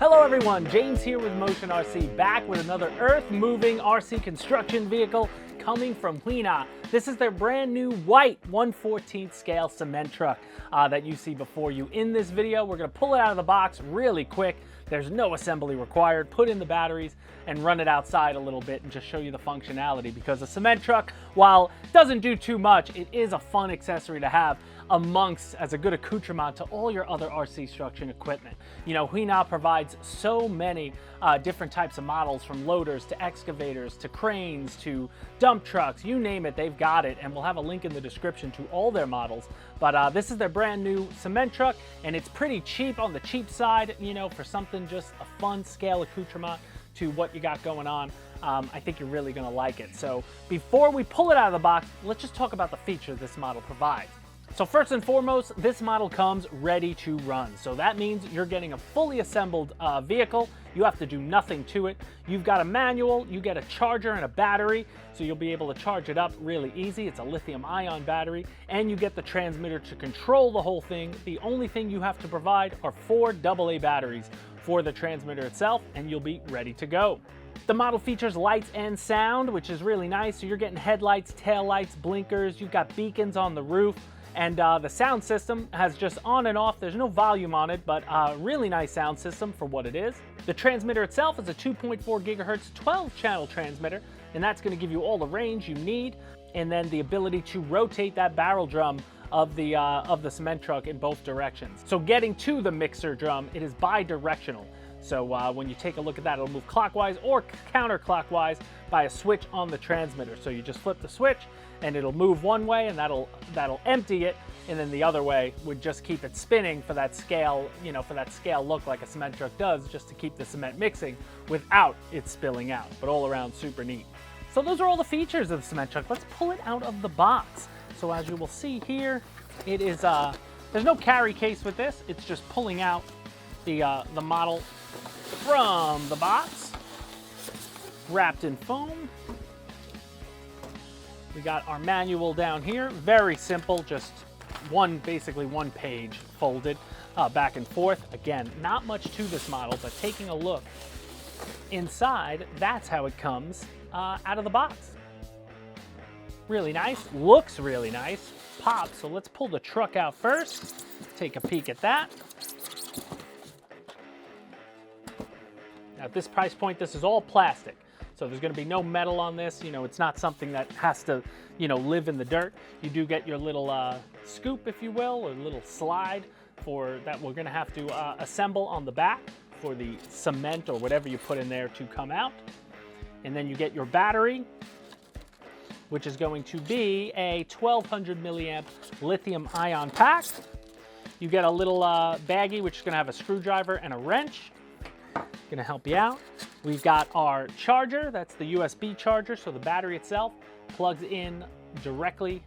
Hello everyone, James here with Motion RC, back with another earth-moving RC construction vehicle coming from Huina. This is their brand new white 1/14 scale cement truck that you see before you. In this video, we're gonna pull it out of the box really quick. There's no assembly required. Put in the batteries and run it outside a little bit and just show you the functionality, because a cement truck, while it doesn't do too much, it is a fun accessory to have amongst as a good accoutrement to all your other RC construction equipment. You know, Huina provides so many different types of models, from loaders to excavators to cranes to dump trucks, you name it, they've got it, and we'll have a link in the description to all their models. But this is their brand new cement truck, and it's pretty cheap, on the cheap side, you know, for something just a fun scale accoutrement to what you got going on. I think you're really gonna like it. So before we pull it out of the box, let's just talk about the features this model provides. So first and foremost, this model comes ready to run. So that means you're getting a fully assembled vehicle. You have to do nothing to it. You've got a manual, you get a charger and a battery, so you'll be able to charge it up really easy. It's a lithium-ion battery, and you get the transmitter to control the whole thing. The only thing you have to provide are 4 AA batteries for the transmitter itself, and you'll be ready to go. The model features lights and sound, which is really nice. So you're getting headlights, taillights, blinkers, you've got beacons on the roof. And the sound system has just on and off. There's no volume on it, but really nice sound system for what it is. The transmitter itself is a 2.4 gigahertz 12-channel transmitter, and that's going to give you all the range you need, and then the ability to rotate that barrel drum of the cement truck in both directions. So getting to the mixer drum, it is bi-directional. So when you take a look at that, it'll move clockwise or counterclockwise by a switch on the transmitter. So you just flip the switch and it'll move one way, and that'll empty it, and then the other way would just keep it spinning for that scale, you know, for that scale look like a cement truck does, just to keep the cement mixing without it spilling out. But all around super neat. So those are all the features of the cement truck. Let's pull it out of the box. So as you will see here, it is there's no carry case with this. It's just pulling out the model from the box, wrapped in foam. We got our manual down here, very simple, just basically one page folded back and forth. Again, not much to this model, but taking a look inside, that's how it comes out of the box. Really nice, looks really nice, pops. So let's pull the truck out first, take a peek at that. Now, at this price point, this is all plastic. So there's going to be no metal on this. You know, it's not something that has to, you know, live in the dirt. You do get your little scoop, if you will, or little slide for that we're going to have to assemble on the back for the cement or whatever you put in there to come out. And then you get your battery, which is going to be a 1200 milliamp lithium ion pack. You get a little baggie, which is going to have a screwdriver and a wrench. Going to help you out. We've got our charger, that's the USB charger, so the battery itself plugs in directly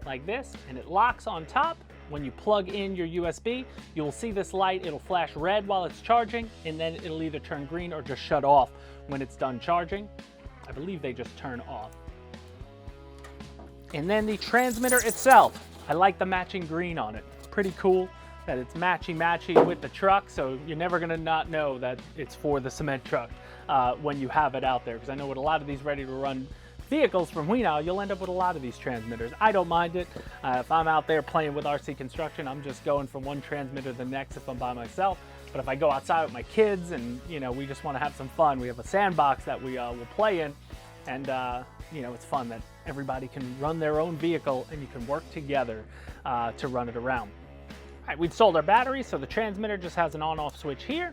like this, and it locks on top. When you plug in your USB, you'll see this light, it'll flash red while it's charging, and then it'll either turn green or just shut off when it's done charging. I believe they just turn off. And then the transmitter itself, I like the matching green on it, pretty cool that it's matchy with the truck, so you're never gonna not know that it's for the cement truck when you have it out there. Because I know with a lot of these ready to run vehicles from Huina, you'll end up with a lot of these transmitters. I don't mind it. If I'm out there playing with RC construction, I'm just going from one transmitter to the next if I'm by myself. But if I go outside with my kids and, you know, we just wanna have some fun, we have a sandbox that we will play in, and you know, it's fun that everybody can run their own vehicle and you can work together to run it around. All right, we installed our battery, so the transmitter just has an on-off switch here.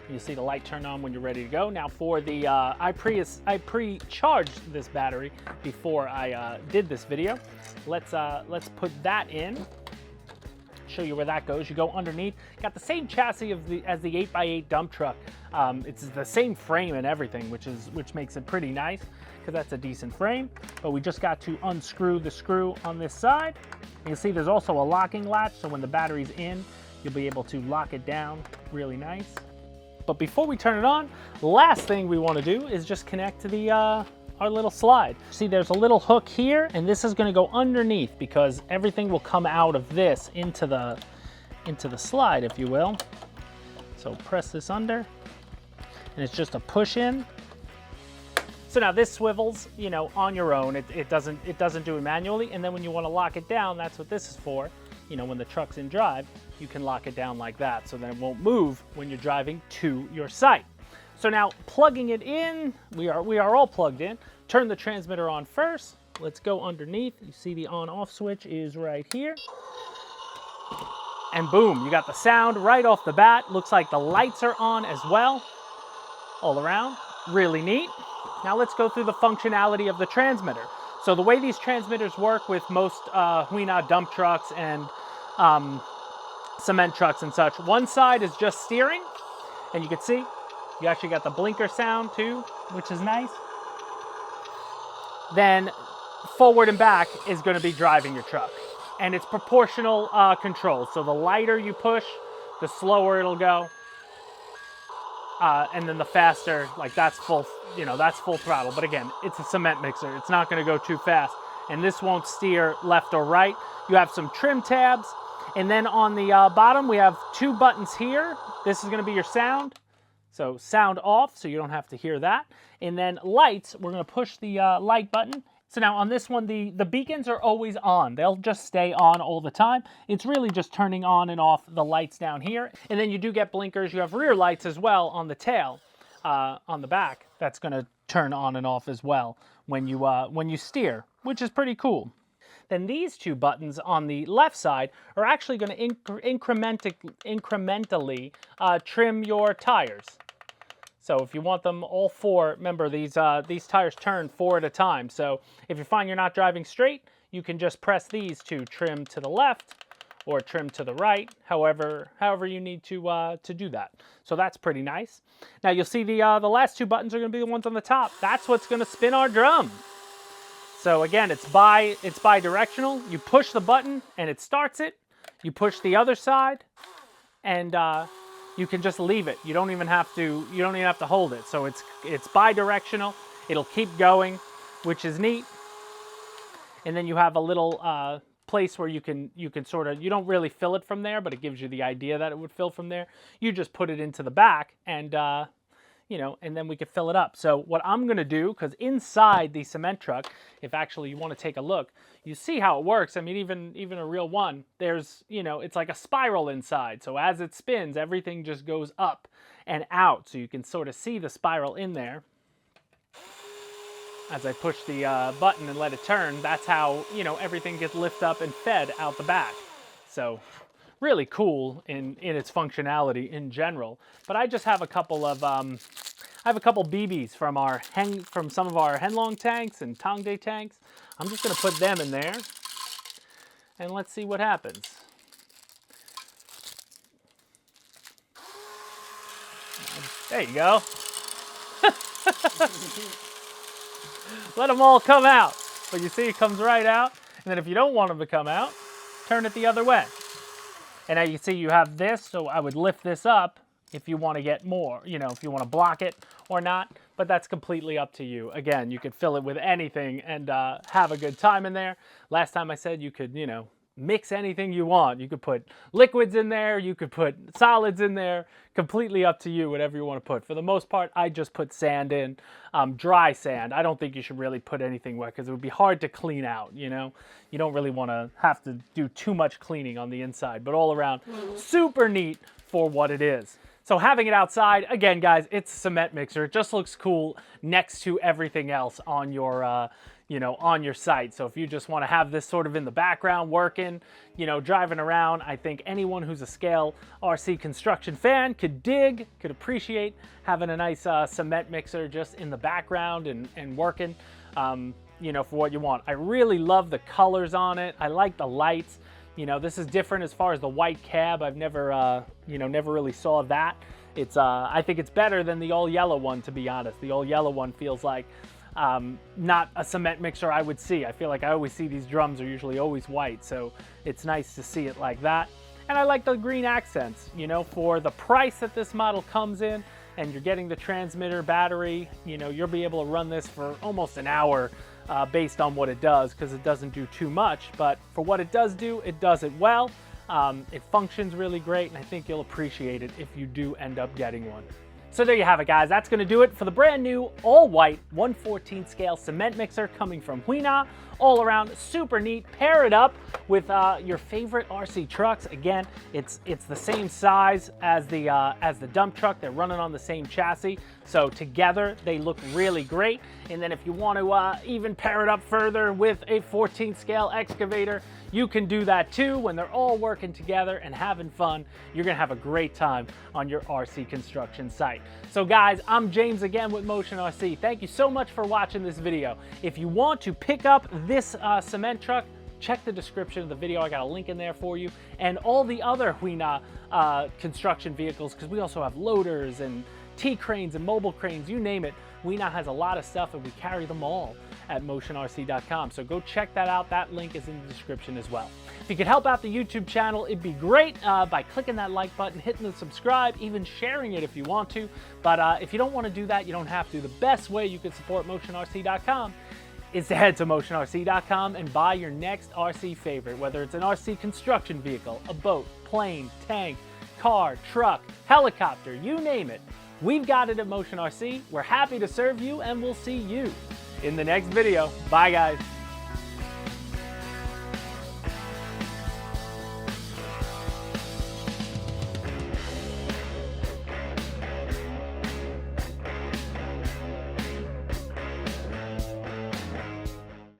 You see the light turn on when you're ready to go. Now for the, I pre-charged this battery before I did this video. Let's put that in. Show you where that goes. You go underneath. Got the same chassis as the 8x8 dump truck. It's the same frame and everything, which makes it pretty nice, because that's a decent frame. But we just got to unscrew the screw on this side. You can see there's also a locking latch, so when the battery's in, you'll be able to lock it down really nice. But before we turn it on, the last thing we want to do is just connect to the our little slide. See, there's a little hook here, and this is going to go underneath because everything will come out of this into the slide, if you will. So press this under, and it's just a push in. So now this swivels, you know, on your own. It doesn't do it manually. And then when you want to lock it down, that's what this is for. You know, when the truck's in drive, you can lock it down like that, so then it won't move when you're driving to your site. So now plugging it in, we are all plugged in. Turn the transmitter on first. Let's go underneath. You see the on-off switch is right here. And boom, you got the sound right off the bat. Looks like the lights are on as well, all around. Really neat. Now let's go through the functionality of the transmitter. So the way these transmitters work with most Huina dump trucks and cement trucks and such, one side is just steering, and you can see you actually got the blinker sound too, which is nice. Then forward and back is going to be driving your truck, and it's proportional control. So the lighter you push, the slower it'll go. And then the faster, like that's full, you know, that's full throttle. But again, it's a cement mixer. It's not going to go too fast. And this won't steer left or right. You have some trim tabs. And then on the bottom, we have 2 buttons here. This is going to be your sound. So sound off, so you don't have to hear that. And then lights, we're going to push the light button. So now on this one, the beacons are always on. They'll just stay on all the time. It's really just turning on and off the lights down here. And then you do get blinkers. You have rear lights as well on the tail, on the back. That's going to turn on and off as well when you steer, which is pretty cool. Then these 2 buttons on the left side are actually going to incrementally trim your tires. So if you want them all 4, remember these tires turn 4 at a time. So if you find you're not driving straight, you can just press these to trim to the left or trim to the right, however you need to do that. So that's pretty nice. Now you'll see the last 2 buttons are going to be the ones on the top. That's what's going to spin our drum. So again, it's bi-directional. You push the button and it starts it. You push the other side, and you can just leave it. You don't even have to hold it. So it's bi-directional. It'll keep going, which is neat. And then you have a little place where you can sort of, you don't really fill it from there, but it gives you the idea that it would fill from there. You just put it into the back, and you know, and then we could fill it up. So what I'm going to do, because inside the cement truck, if actually you want to take a look, you see how it works. I mean, even a real one, there's, you know, it's like a spiral inside. So as it spins, everything just goes up and out. So you can sort of see the spiral in there. As I push the button and let it turn, that's how, you know, everything gets lifted up and fed out the back. So really cool in its functionality in general. But I just have a couple of BBs from some of our Henlong tanks and Tongde tanks. I'm just going to put them in there, and let's see what happens. There you go. Let them all come out. But you see it comes right out. And then if you don't want them to come out, turn it the other way. And now you see you have this, so I would lift this up if you want to get more, you know, if you want to block it or not, but that's completely up to you. Again, you could fill it with anything and have a good time in there. Last time I said you could, you know, mix anything you want. You could put liquids in there, you could put solids in there, completely up to you, whatever you want to put. For the most part, I just put sand in, dry sand. I don't think you should really put anything wet because it would be hard to clean out, you know. You don't really want to have to do too much cleaning on the inside, but all around, super neat for what it is. So having it outside, again, guys, it's a cement mixer. It just looks cool next to everything else on your, you know, on your site. So if you just want to have this sort of in the background working, you know, driving around, I think anyone who's a scale RC construction fan could appreciate having a nice cement mixer just in the background and working, you know, for what you want. I really love the colors on it. I like the lights. You know, this is different as far as the white cab. I've never, you know, never really saw that. It's, I think it's better than the all yellow one, to be honest. The all yellow one feels like not a cement mixer I would see. I feel like I always see these drums are usually always white, so it's nice to see it like that. And I like the green accents, you know, for the price that this model comes in, and you're getting the transmitter battery, you know, you'll be able to run this for almost an hour based on what it does, because it doesn't do too much, but for what it does it well. It functions really great, and I think you'll appreciate it if you do end up getting one. So there you have it, guys. That's going to do it for the brand new all-white 1/14 scale cement mixer coming from Huina. All around super neat. Pair it up with your favorite RC trucks. Again, it's the same size as the dump truck. They're running on the same chassis, so together they look really great. And then if you want to even pair it up further with a 14 scale excavator, you can do that too. When they're all working together and having fun, you're gonna have a great time on your RC construction site. So guys, I'm James again with Motion RC. Thank you so much for watching this video. If you want to pick up this cement truck, check the description of the video. I got a link in there for you, and all the other Huina construction vehicles, because we also have loaders and T-cranes and mobile cranes, you name it. Huina has a lot of stuff, and we carry them all at motionrc.com. So go check that out. That link is in the description as well. If you could help out the YouTube channel, it'd be great by clicking that like button, hitting the subscribe, even sharing it if you want to. But if you don't want to do that, you don't have to. The best way you can support motionrc.com is to head to motionrc.com and buy your next RC favorite, whether it's an RC construction vehicle, a boat, plane, tank, car, truck, helicopter, you name it. We've got it at Motion RC. We're happy to serve you, and we'll see you in the next video. Bye, guys.